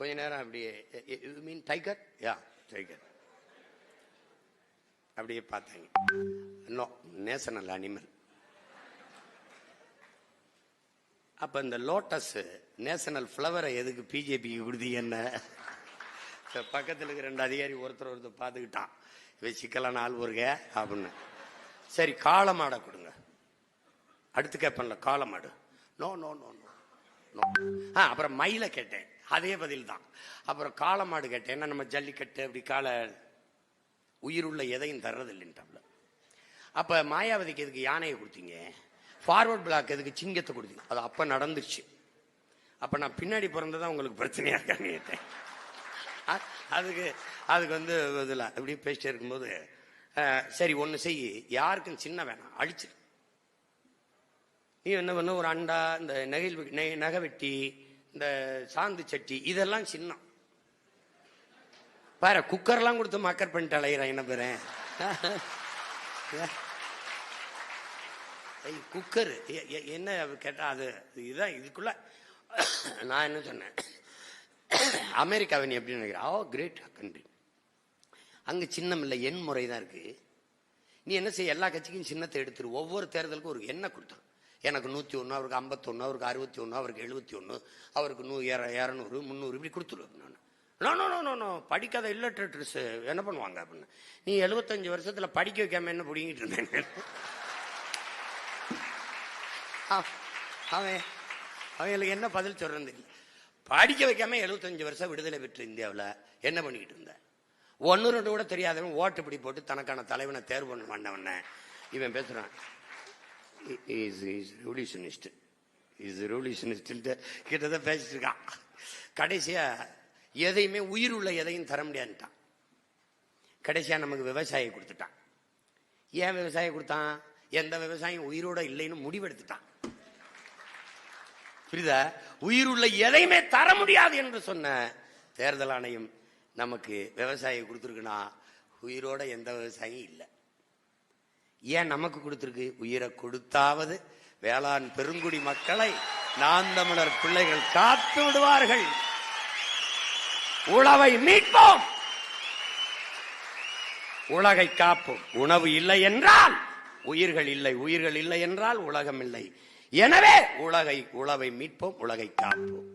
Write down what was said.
கொஞ்ச நேரம் அப்படியே, you mean tiger? Yeah tiger. அப்படியே பார்த்தாங்க. No, national animal. அப்ப இந்த லோட்டஸ் நேஷனல் ஃபிளவரை எதுக்கு பிஜேபிக்கு கொடுத்தீங்க? பக்கத்தில் இருக்க 2 அதிகாரி ஒருத்தர் பார்த்துக்கிட்டான், இவ சிக்கலான ஆள் வருக அப்படின்னு. சரி, காளமாடை கொடுங்க. அடுத்து கேட்பேன்ல, காளமாடு. No no no no no. அப்புறம் மயிலை கேட்டேன், அதே பதில் தான். அப்புறம் காளமாடு கேட்டேன், என்ன நம்ம ஜல்லிக்கட்டு அப்படி காளை உயிருள்ள எதையும் தர்றதில்லைன்ட்டாப்ல. அப்ப மாயாவதிக்கு எதுக்கு யானையை கொடுத்தீங்க? ஃபார்வர்ட் பிளாக் எதுக்கு சிங்கத்தை கொடுத்தீங்க? அது அப்ப நடந்துச்சு. அப்ப நான் பின்னாடி பிறந்ததான் உங்களுக்கு பிரச்சனையா இருக்கான்னு கேட்டேன். அதுக்கு இதில் இப்படி பேசிட்டே இருக்கும்போது, சரி ஒன்று செய், யாருக்கும் சின்ன வேணாம், அடிச்சிரு. நீ என்ன பண்ண, ஒரு அண்டா, இந்த நகை வெட்டி, இந்த சாந்து சட்டி, இதெல்லாம் சின்ன பாரு. குக்கர்லாம் கொடுத்து மக்கர் பண்ணிட்டு அலையிறான். என்ன பேரு குக்கர் என்ன கேட்டா, அது இதுதான். இதுக்குள்ள நான் என்ன சொன்னேன், அமெரிக்காவை நீ எப்படி நினைக்கிறா? ஓ கிரேட் கண்ட்ரி. அங்க சின்னம் இல்லை, எண் முறை தான் இருக்கு. நீ என்ன செய்ய, எல்லா கட்சிக்கும் சின்னத்தை எடுத்துரு. ஒவ்வொரு தேர்தலுக்கும் ஒரு எண்ணை கொடுத்துரு. எனக்கு 101, அவருக்கு 51, அவருக்கு 61, அவருக்கு 71, அவருக்கு 200, 300 இப்படி கொடுத்துரு. நோ, படிக்காத இல்லட்ரேட்டர்ஸ் என்ன பண்ணுவாங்க அப்படின்னு. நீ 75 வருஷத்துல படிக்க வைக்காம என்ன பிடிங்கிட்டு இருந்தேன். அவங்களுக்கு என்ன பதில் சொல்றது இல்லை. படிக்க வைக்காம 75 வருஷம் விடுதலை பெற்ற இந்தியாவில் என்ன பண்ணிக்கிட்டு இருந்த? 1-2 கூட தெரியாதவன் ஓட்டு பிடி போட்டு தனக்கான தலைவனை தேர்வு பண்ண மாட்டவன இவன் பேசுறான். கிட்டதான் பேசிட்டு இருக்கான். கடைசியா எதையுமே உயிர் உள்ள எதையும் தர முடியாதுட்டான். கடைசியா நமக்கு விவசாயி கொடுத்துட்டான். ஏன் விவசாயி கொடுத்தான்? எந்த விவசாயம் உயிரோட இல்லைன்னு முடிவெடுத்துட்டான். புரியுதா? உயிருள்ள எதையுமே தர முடியாது என்று சொன்ன தேர்தல் ஆணையம் நமக்கு விவசாயி கொடுத்துருக்குன்னா, உயிரோட எந்த விவசாயியும் இல்லை. ஏன் நமக்கு கொடுத்துருக்கு? உயிரை கொடுத்தாவது வேளாண் பெருங்குடி மக்களை நாம் தமிழர் பிள்ளைகள் காத்து விடுவார்கள். உழவை மீட்போம், உலகை காப்போம். உணவு இல்லை என்றால் உயிர்கள் இல்லை, உயிர்கள் இல்லை என்றால் உலகம் இல்லை. எனவே உழவை மீட்போம், உலகை காப்போம்.